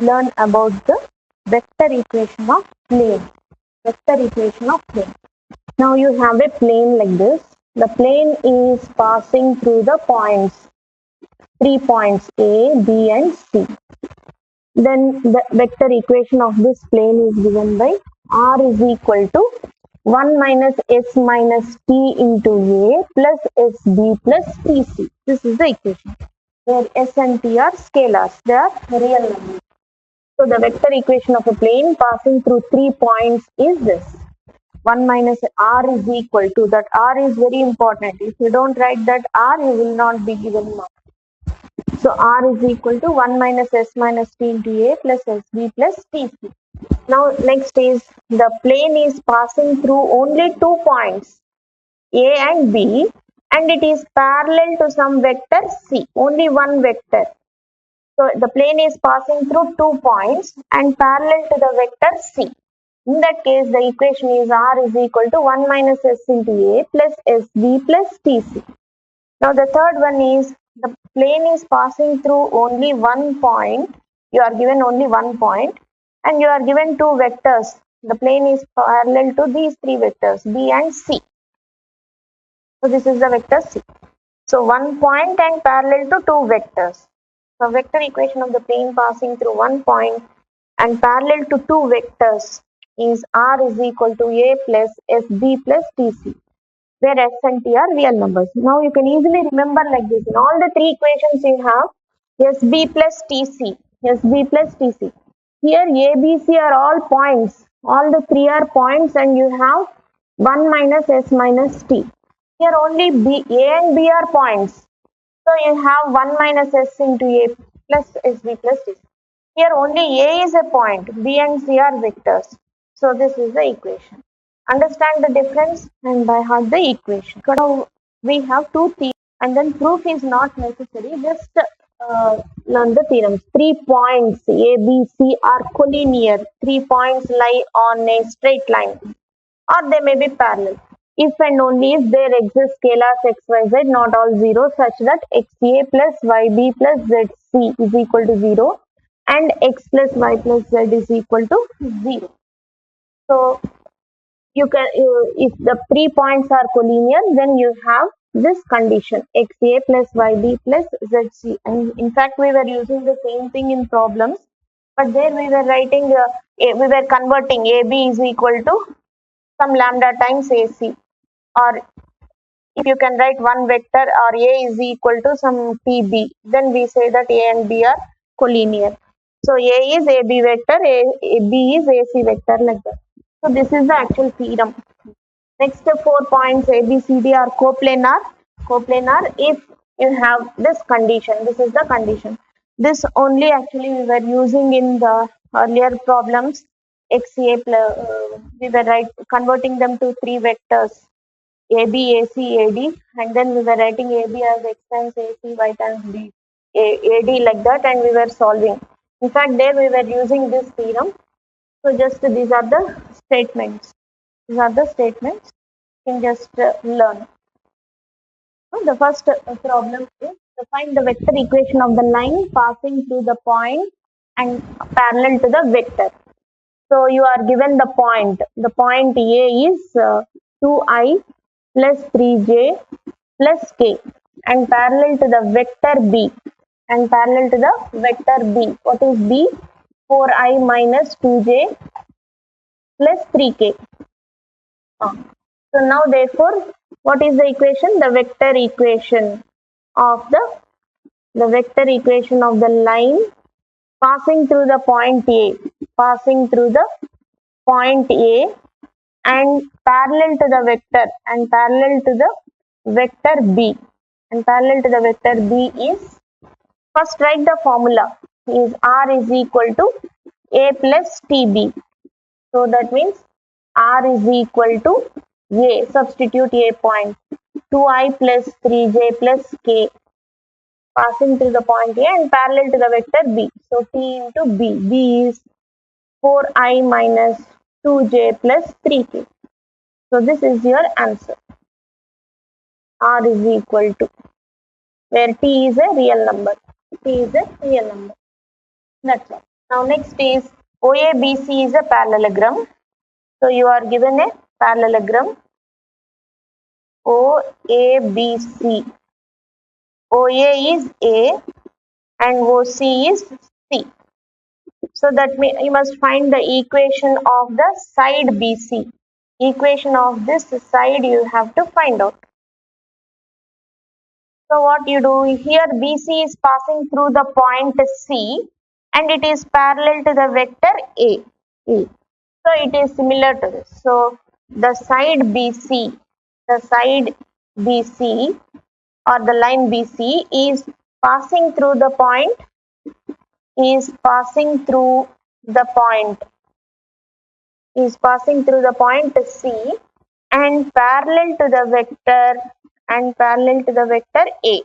learn about the vector equation of plane. Vector equation of plane. Now you have a plane like this. The plane is passing through the points, 3 points A, B and C. Then the vector equation of this plane is given by R is equal to 1 minus S minus T into A plus SB plus TC. This is the equation where S and T are scalars. They are real numbers. So the vector equation of a plane passing through 3 points is this. 1 minus R is equal to, that R is very important. If you don't write that R, you will not be given mark. So R is equal to 1 minus S minus T into A plus SB plus TC. Now next is the plane is passing through only 2 points A and B and it is parallel to some vector C, only one vector. So the plane is passing through 2 points and parallel to the vector C. In that case, the equation is R is equal to 1 minus S into A plus SB plus TC. Now the third one is the plane is passing through only 1 point. You are given only 1 point and you are given 2 vectors. The plane is parallel to these 3 vectors B and C. So this is the vector C. So 1 point and parallel to 2 vectors. So vector equation of the plane passing through 1 point and parallel to 2 vectors is R is equal to A plus SB plus TC, where S and T are real numbers. Now you can easily remember like this. In all the 3 equations you have SB plus TC, SB plus TC. Here A, B, C are all points. All the 3 are points and you have 1 minus S minus T. Here only A and B are points. So you have 1 minus S into A plus SB plus TC. Here only A is a point, B and C are vectors. So this is the equation. Understand the difference and by heart the equation. Now we have 2 theorems and then proof is not necessary. Just learn the theorems. 3 points A, B, C are collinear. 3 points lie on a straight line or they may be parallel. If and only if there exist scalars x, y, z not all 0 such that xa plus yb plus zc is equal to 0 and x plus y plus z is equal to 0. So you can, if the 3 points are collinear, then you have this condition xa plus yb plus zc. And in fact, we were using the same thing in problems, but there we were writing, we were converting ab is equal to some lambda times ac, or if you can write one vector or a is equal to some tb, then we say that a and b are collinear. So a is ab vector, b is ac vector, like that. So this is the actual theorem. Next 4 points A, B, C, D are coplanar. Coplanar if you have this condition. This is the condition. This only actually we were using in the earlier problems. XA we were converting them to 3 vectors AB, AC, AD, and then we were writing AB as X times AC, Y times B, AD like that, and we were solving. In fact, there we were using this theorem. So just these are the statements. These are the statements. You can just learn. So the first problem is to find the vector equation of the line passing through the point and parallel to the vector. So you are given the point. The point A is 2i plus 3j plus k and parallel to the vector B. And parallel to the vector B. What is B? 4i minus 2j plus 3k. So now therefore, what is the equation? The vector equation of the vector equation of the line passing through the point A, passing through the point A and parallel to the vector and parallel to the vector B. And parallel to the vector B is, first write the formula, is R is equal to A plus TB. So that means R is equal to A, substitute A point, 2i plus 3j plus k passing through the point A and parallel to the vector B. So T into B. B is 4i minus 2j plus 3k. So this is your answer. R is equal to, where T is a real number. T is a real number. That's all. Now next is OABC is a parallelogram. So you are given a parallelogram OABC. OA is A and OC is C. So that means you must find the equation of the side BC. Equation of this side you have to find out. So what you do here, BC is passing through the point C and it is parallel to the vector A. E. So it is similar to this. So the side BC or the line BC is passing through the point is passing through the point C and parallel to the vector A.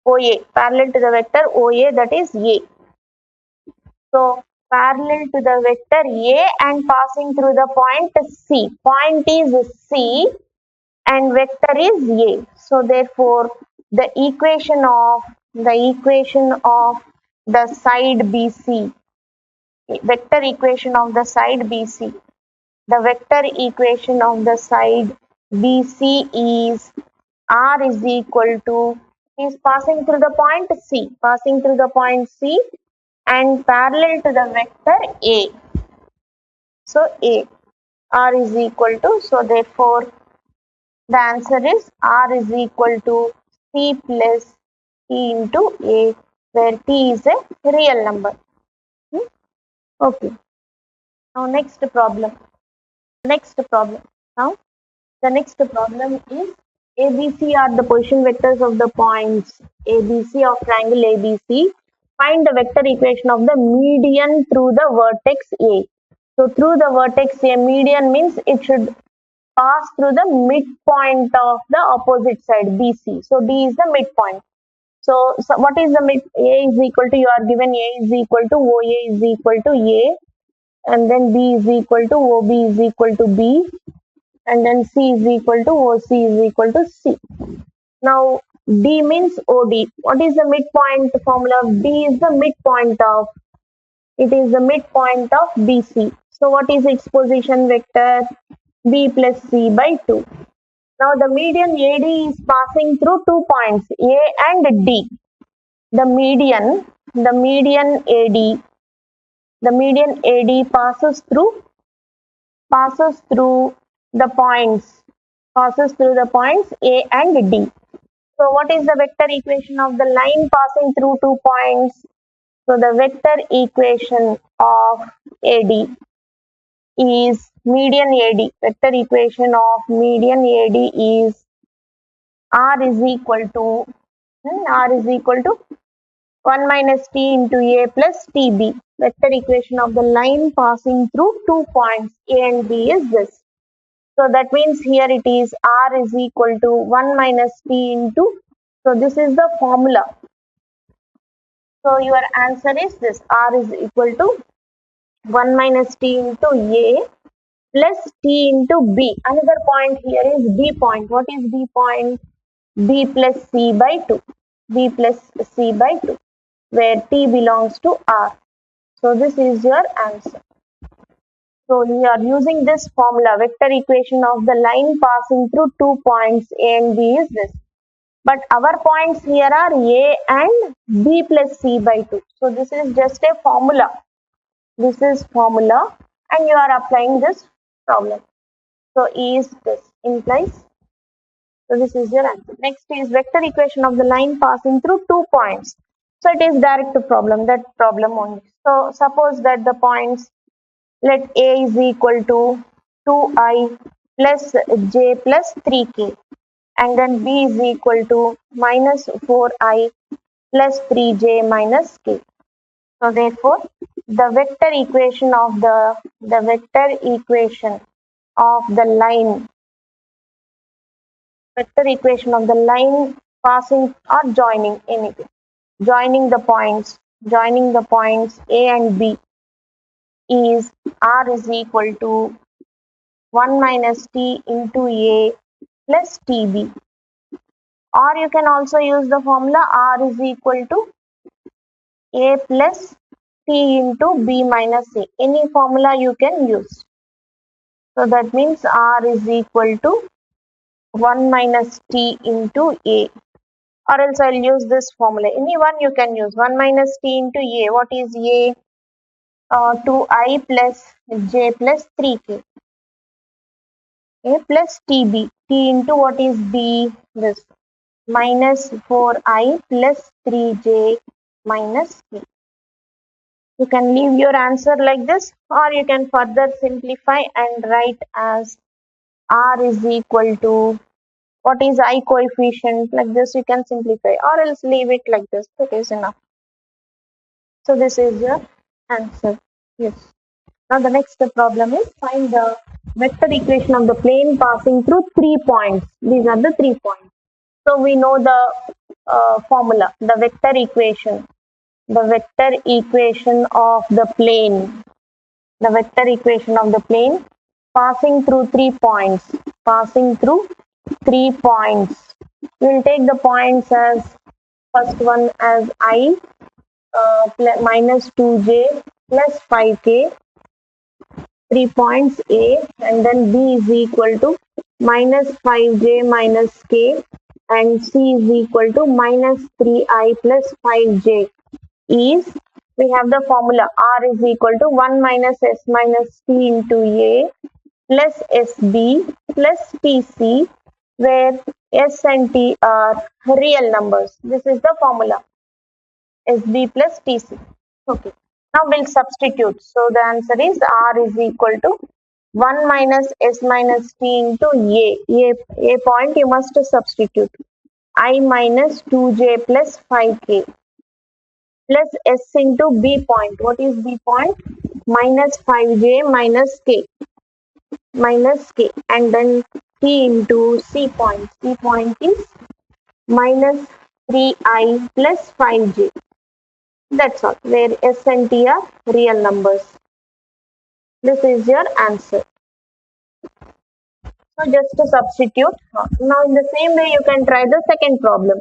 OA, parallel to the vector OA, that is A. So parallel to the vector A and passing through the point C. Point is C and vector is A. So therefore the equation of the side BC, vector equation of the side BC, the vector equation of the side BC is R is equal to, is passing through the point C, and parallel to the vector A. So A, R is equal to, so therefore the answer is R is equal to C plus T into A, where T is a real number. Okay. Now next problem. Now the next problem is ABC are the position vectors of the points ABC of triangle ABC. Find the vector equation of the median through the vertex A. So through the vertex A, median means it should pass through the midpoint of the opposite side BC. So D is the midpoint. So what is the mid? A is equal to, you are given A is equal to OA is equal to A, and then B is equal to OB is equal to B, and then C is equal to OC is equal to C. Now D means OD. What is the midpoint formula? D is the midpoint of, it is the midpoint of BC. So what is its position vector? B plus C by 2. Now the median AD is passing through 2 points A and D. The median AD passes through the points A and D. So what is the vector equation of the line passing through 2 points? So the vector equation of AD is median AD. Vector equation of median AD is R is equal to 1 minus T into A plus TB. Vector equation of the line passing through 2 points A and B is this. So that means here it is R is equal to 1 minus T into, so this is the formula. So your answer is this, R is equal to 1 minus T into A plus T into B. Another point here is B point. What is B point? B plus C by 2. B plus C by 2, where T belongs to R. So this is your answer. So we are using this formula, vector equation of the line passing through 2 points A and B is this. But our points here are A and B plus C by 2. So this is just a formula. This is formula and you are applying this problem. So E is this, implies. So this is your answer. Next is vector equation of the line passing through 2 points. So it is direct problem, that problem only. So suppose that the points, let A is equal to 2i plus j plus 3k, and then B is equal to minus 4i plus 3j minus k. So therefore the vector equation of the line passing or joining anything, joining the points A and B is R is equal to 1 minus T into A plus TB. Or you can also use the formula R is equal to A plus t into b minus a. Any formula you can use. So that means r is equal to 1 minus t into a. Or else I'll use this formula. Any one you can use. 1 minus t into a. What is a? 2i plus j plus 3k. A plus tb. T into what is b? This. Minus 4i plus 3j minus k. You can leave your answer like this, or you can further simplify and write as r is equal to what is I coefficient, like this you can simplify, or else leave it like this. That is enough. So this is your answer. Yes. Now the next problem is find the vector equation of the plane passing through 3 points. These are the 3 points. So we know the formula, the vector equation. The vector equation of the plane. The vector equation of the plane passing through 3 points. Passing through 3 points. We will take the points as first one as I minus 2j plus 5k. 3 points A, and then B is equal to minus 5j minus k, and C is equal to minus 3i plus 5j. Is we have the formula R is equal to 1 minus S minus T into A plus SB plus TC, where S and T are real numbers. This is the formula SB plus TC. Okay. Now we'll substitute. So the answer is R is equal to 1 minus S minus T into A point you must substitute. I minus 2j plus 5k plus S into B point. What is B point? Minus 5j minus k. And then T into C point. C point is minus 3i plus 5j. That's all, where S and T are real numbers. This is your answer. So just to substitute. Now in the same way you can try the second problem.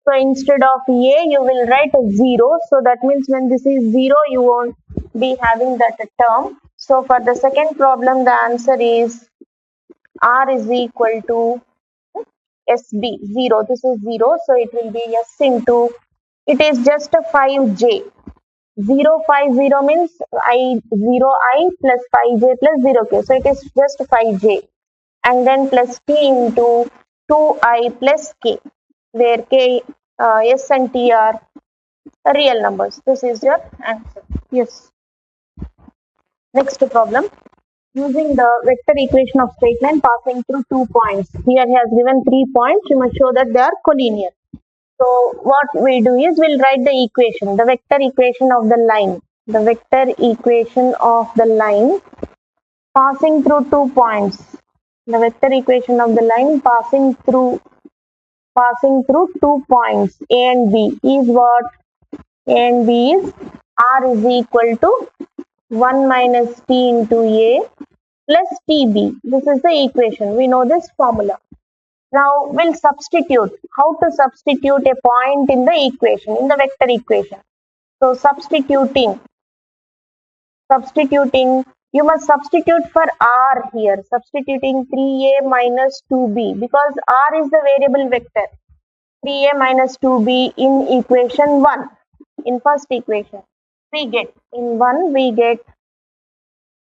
So instead of A you will write a 0. So that means when this is 0 you won't be having that term. So for the second problem the answer is R is equal to SB 0. This is 0. So it will be S into, it is just a 5J. 0, 5, 0 means 0i plus 5j plus 0k. So it is just 5j. And then plus t into 2i plus k, where k, S and t are real numbers. This is your answer. Yes. Next problem. Using the vector equation of straight line passing through 2 points. Here he has given 3 points. You must show that they are collinear. So what we do is we'll write the equation, the vector equation of the line. The vector equation of the line passing through 2 points. The vector equation of the line passing through 2 points A and B is what? A and B is R is equal to 1 minus T into A plus TB. This is the equation. We know this formula. Now we'll substitute. How to substitute a point in the equation, in the vector equation? So substituting, you must substitute for R here. Substituting 3a minus 2b, because R is the variable vector. 3a minus 2b in equation 1. In first equation, we get, in 1 we get.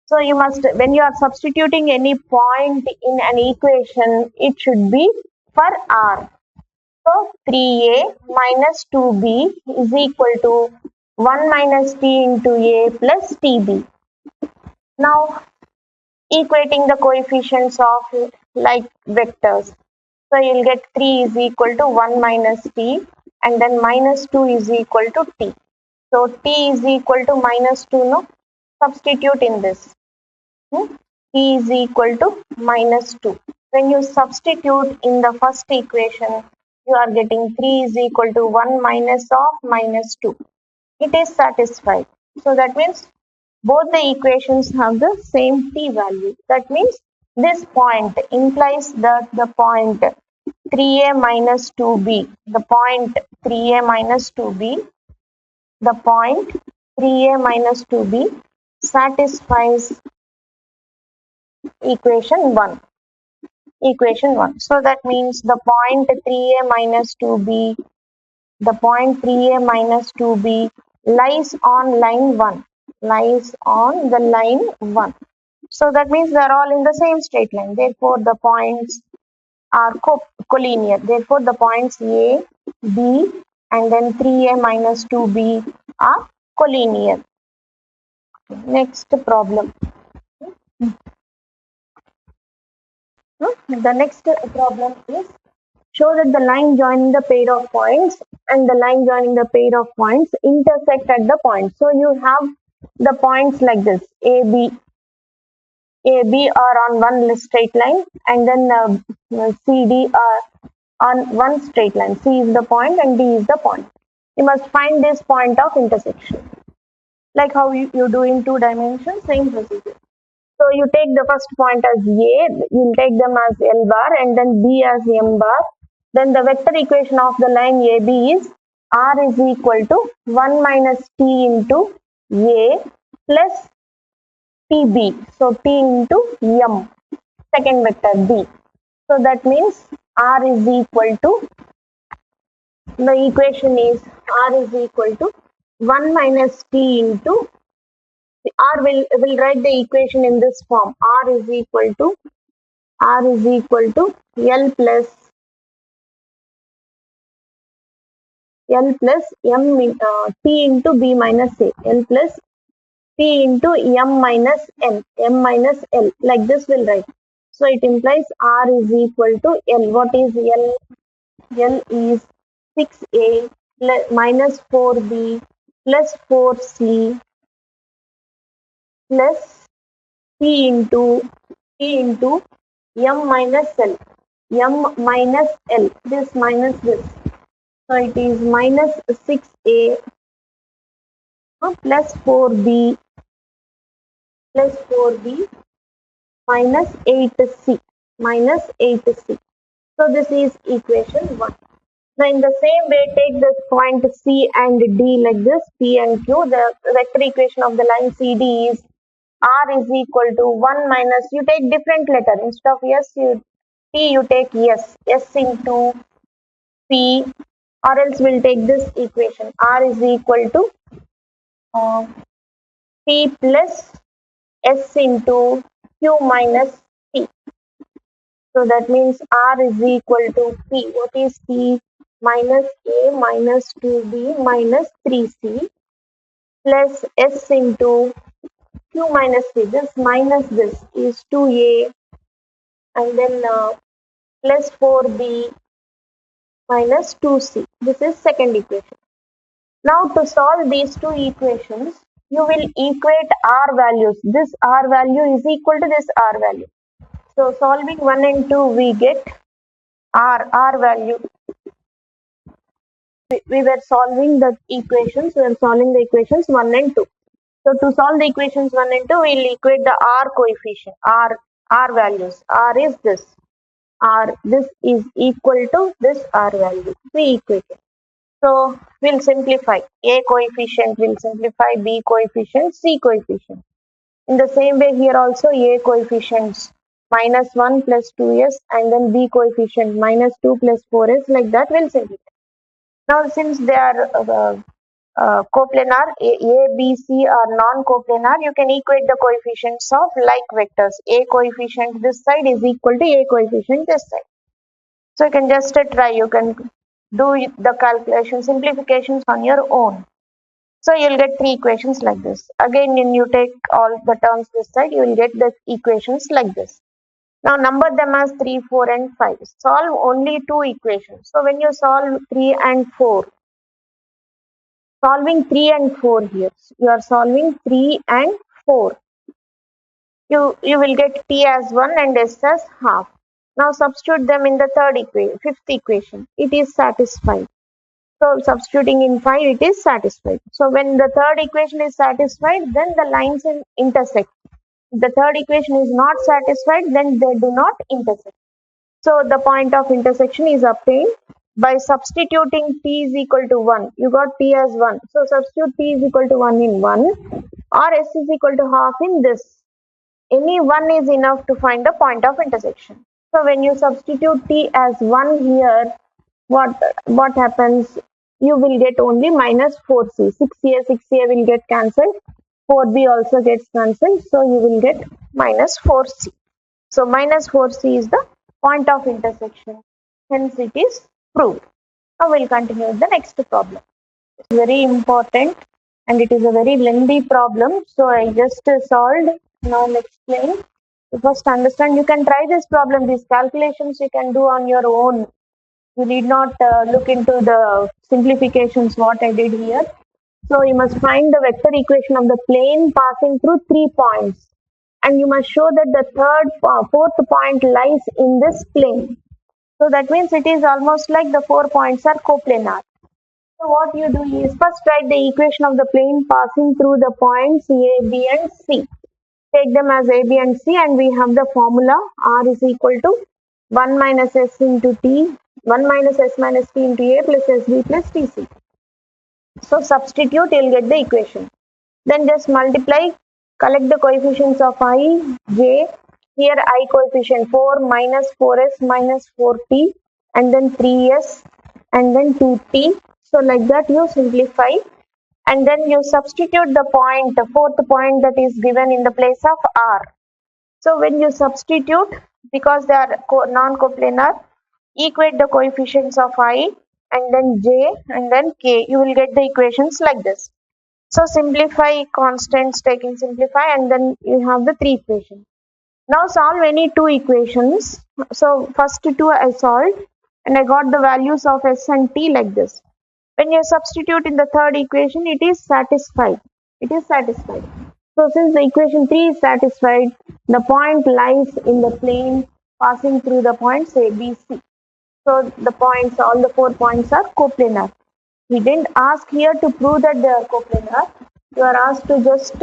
So you must, when you are substituting any point in an equation, it should be for R. So 3a minus 2b is equal to 1 minus t into a plus tb. Now equating the coefficients of like vectors. So you'll get 3 is equal to 1 minus t, and then minus 2 is equal to t. So t is equal to minus 2, no? Substitute in this. T is equal to minus 2. When you substitute in the first equation, you are getting 3 is equal to 1 minus of minus 2. It is satisfied. So that means both the equations have the same t value. That means this point implies that the point 3a minus 2b, the point 3a minus 2b, the point 3a minus 2b satisfies equation 1. Equation 1. So that means the point 3a minus 2b, the point 3a minus 2b lies on line 1. Lies on the line 1. So that means they are all in the same straight line. Therefore, the points are collinear. Therefore, the points A, B, and then 3A minus 2B are collinear. Next problem. The next problem is show that the line joining the pair of points and the line joining the pair of points intersect at the point. So you have the points like this. AB are on one straight line, and then CD are on one straight line. C is the point and D is the point. You must find this point of intersection. Like how you do in 2 dimensions, same procedure. So you take the first point as A, you'll take them as L bar and then B as M bar. Then the vector equation of the line AB is R is equal to 1 minus T into A plus TB. So T into M, second vector B. So that means R is equal to, the equation is R is equal to 1 minus T into, R will write the equation in this form. R is equal to L plus M T into B minus A. L plus T into M minus N. M minus L. Like this will write. So it implies R is equal to L. What is L? L is 6A minus 4B plus 4C plus T into M minus L. M minus L. This minus this. So it is minus 6A plus 4B minus 8C. Minus 8C. So this is equation 1. Now in the same way, take this point C and D like this, P and Q. The vector equation of the line CD is R is equal to 1 minus, you take different letter. Instead of S, T you take S. S into P, or else we'll take this equation. R is equal to P plus S into Q minus T. So that means R is equal to P. What is P? Minus A minus 2B minus 3C plus S into Q minus C. This minus this is 2A and then plus 4B minus 2C. This is second equation. Now to solve these two equations, you will equate R values. This R value is equal to this R value. So solving 1 and 2, we get R value. We were solving the equations. We were solving the equations 1 and 2. So to solve the equations 1 and 2, we will equate the R coefficient, R values. R is this. This is equal to this R value. We equate it. So we'll simplify. A coefficient will simplify, B coefficient, C coefficient. In the same way here also A coefficients minus 1 plus 2s and then B coefficient minus 2 plus 4s, like that will simplify. Now since they are coplanar, A, B, C are non-coplanar, you can equate the coefficients of like vectors. A coefficient this side is equal to A coefficient this side. So you can just try, you can do the calculation, simplifications on your own. So you'll get 3 equations like this. Again, when you take all the terms this side, you will get the equations like this. Now number them as 3, 4 and 5. Solve only 2 equations. So when you solve 3 and 4, solving 3 and 4 here, you are solving 3 and 4. You will get T as 1 and S as half. Now substitute them in the fifth equation. It is satisfied. So substituting in 5, it is satisfied. So when the third equation is satisfied, then the lines intersect. If the third equation is not satisfied, then they do not intersect. So the point of intersection is obtained. by substituting t is equal to 1, you got t as 1. So substitute t is equal to 1 in 1 or s is equal to half in this. Any one is enough to find the point of intersection. So when you substitute t as 1 here, what happens? You will get only minus 4c. 6a will get cancelled. 4b also gets cancelled. So you will get minus 4c. So minus 4c is the point of intersection. Hence it is proved. Now we'll continue with the next problem. It's very important and it is a very lengthy problem. So I just solved. Now I'll explain. You first understand, you can try this problem. These calculations you can do on your own. You need not look into the simplifications what I did here. So you must find the vector equation of the plane passing through 3 points. And you must show that the fourth point lies in this plane. So that means it is almost like the 4 points are coplanar. So what you do is first write the equation of the plane passing through the points A, B and C. Take them as A, B and C and we have the formula R is equal to 1 minus S into T, 1 minus S minus T into A plus SB plus TC. So substitute, you will get the equation. Then just multiply, collect the coefficients of I, J. Here I coefficient 4 minus 4S minus 4T and then 3S and then 2T. So like that you simplify and then you substitute the point, the fourth point that is given in the place of R. So when you substitute, because they are non-coplanar, equate the coefficients of I and then J and then K. You will get the equations like this. So simplify constants, taking simplify and then you have the 3 equations. Now solve any 2 equations. So first 2 I solved and I got the values of S and T like this. When you substitute in the third equation, it is satisfied. It is satisfied. So since the equation 3 is satisfied, the point lies in the plane passing through the points A, B, C. So the points, all the 4 points are coplanar. We didn't ask here to prove that they are coplanar. You are asked to just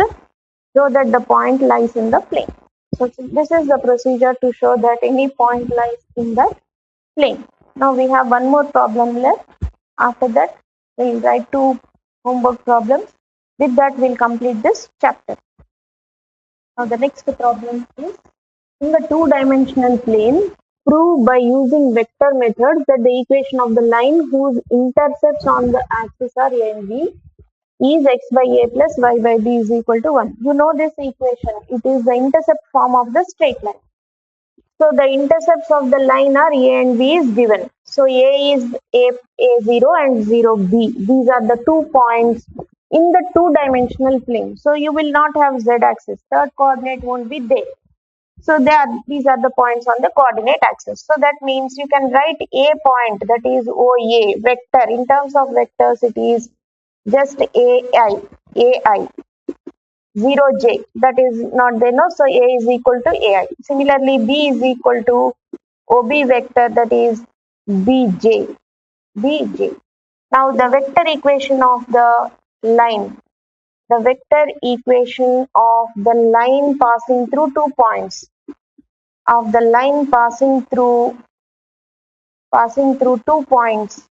show that the point lies in the plane. So this is the procedure to show that any point lies in that plane. Now we have one more problem left. After that, we will write 2 homework problems. With that, we will complete this chapter. Now the next problem is, in the 2-dimensional plane, prove by using vector methods that the equation of the line whose intercepts on the axis are A and B is x by A plus y by B is equal to 1. You know this equation. It is the intercept form of the straight line. So the intercepts of the line are A and B is given. So A is A0 and 0B. These are the 2 points in the 2-dimensional plane. So you will not have Z axis. Third coordinate won't be there. So these are the points on the coordinate axis. So that means you can write a point, that is OA vector. In terms of vectors, it is just AI, 0J. That is not there, no. So A is equal to AI. Similarly, B is equal to OB vector, that is BJ. Now the vector equation of the line. The vector equation of the line passing through 2 points. Of the line passing through 2 points.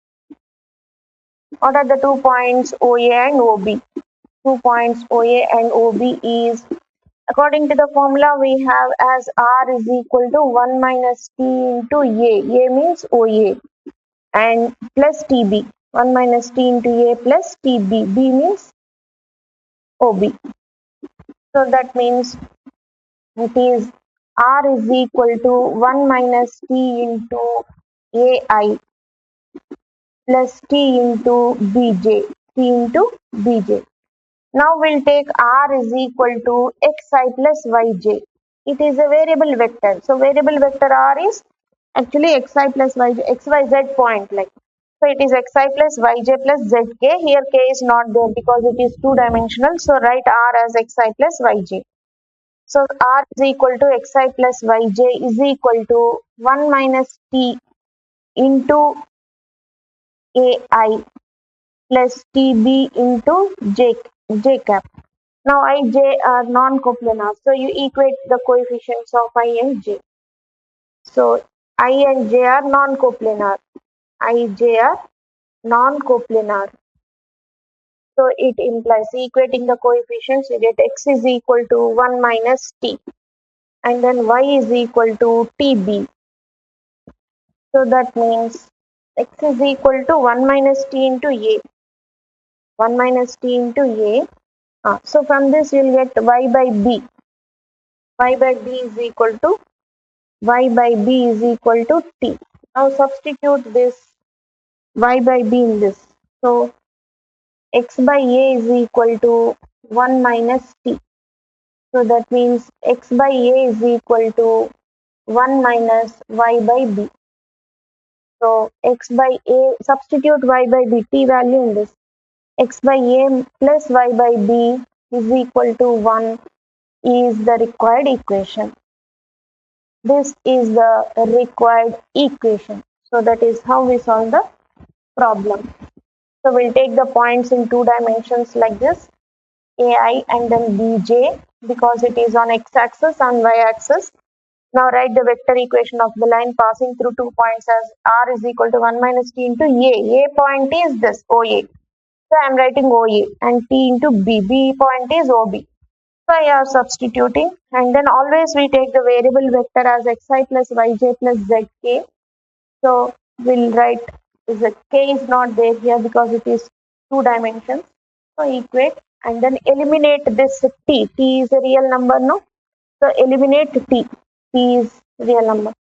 What are the 2 points? OA and OB. 2 points OA and OB is, according to the formula we have as R is equal to 1 minus T into A. A means OA and plus TB. 1 minus T into A plus TB. B means OB. So that means it is R is equal to 1 minus T into AI plus T into BJ. Now we'll take R is equal to xi plus yj. It is a variable vector. So variable vector R is actually xi plus yj, xyz point like. So it is xi plus yj plus zk. Here k is not there because it is 2-dimensional. So write R as xi plus yj. So R is equal to xi plus yj is equal to 1 minus T into AI plus TB into J cap. Now I, J are non-coplanar. So you equate the coefficients of I and J. So I and J are non-coplanar. ij are non-coplanar. So it implies equating the coefficients, you get x is equal to 1 minus t and then y is equal to tb. So that means x is equal to 1 minus t into a. 1 minus t into a. So from this you will get y by b. Y by b is equal to y by b is equal to t. Now substitute this y by b in this. So x by a is equal to 1 minus t. So that means x by a is equal to 1 minus y by b. So x by a, substitute y by b, t value in this. X by a plus y by b is equal to 1 is the required equation. This is the required equation. So that is how we solve the problem. So we'll take the points in 2 dimensions like this, ai and then bj, because it is on x-axis and y-axis. Now write the vector equation of the line passing through 2 points as r is equal to 1 minus t into a. A point is this, OA. So I am writing OA and t into b. B point is OB. So I am substituting, and then always we take the variable vector as xi plus yj plus zk. So we'll write k is not there here because it is 2 dimensions. So equate and then eliminate this t. T is a real number, no? So eliminate t. T is real number.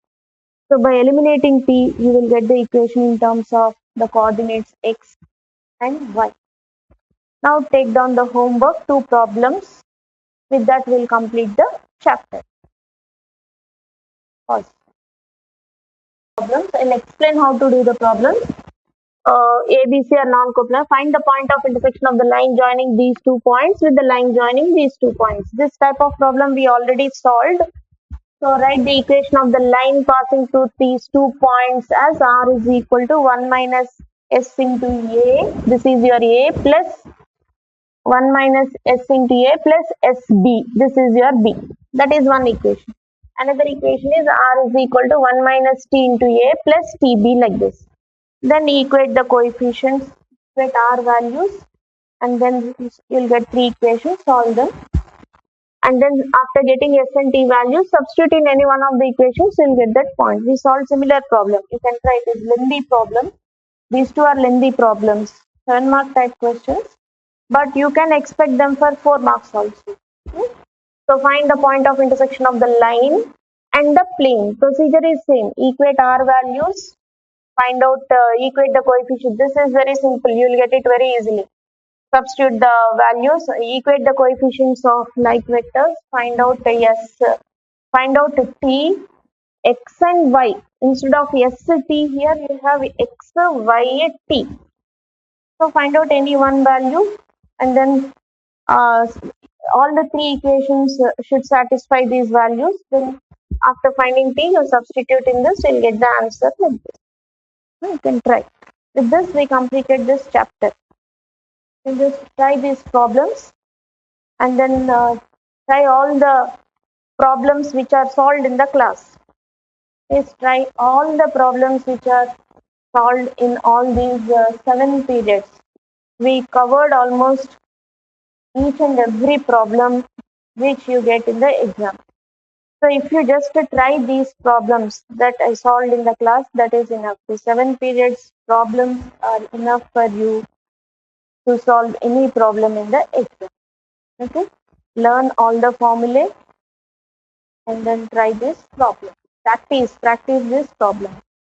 So by eliminating t, you will get the equation in terms of the coordinates x and y. Now take down the homework, 2 problems. With that, we'll complete the chapter. Pause. Problems. I'll explain how to do the problems. A, B, C are non-coplanar. Find the point of intersection of the line joining these 2 points with the line joining these 2 points. This type of problem we already solved. So write the equation of the line passing through these 2 points as r is equal to 1 minus s into a. This is your a plus 1 minus s into a plus sb. This is your b. That is one equation. Another equation is r is equal to 1 minus t into a plus tb, like this. Then equate the coefficients, equate r values, and then you'll get 3 equations, solve them. And then after getting s and t values, substitute in any one of the equations, you'll get that point. We solve similar problem. You can try it as lengthy problem. These 2 are lengthy problems, 7 mark type questions, but you can expect them for 4 marks also. So find the point of intersection of the line and the plane. Procedure is same. Equate r values, find out, equate the coefficient. This is very simple. You will get it very easily. Substitute the values, equate the coefficients of like vectors, find out s, find out t, x and y. Instead of s t here, you have x, y, t. So find out any one value, and then all the 3 equations should satisfy these values. Then after finding t, you substitute in this, you'll get the answer like this. You can try. With this, we completed this chapter. You just try these problems and then try all the problems which are solved in the class. Please try all the problems which are solved in all these 7 periods. We covered almost each and every problem which you get in the exam. So if you just try these problems that I solved in the class, that is enough. The 7 periods problems are enough for you to solve any problem in the exam. Okay? Learn all the formulae and then try this problem. Practice this problem.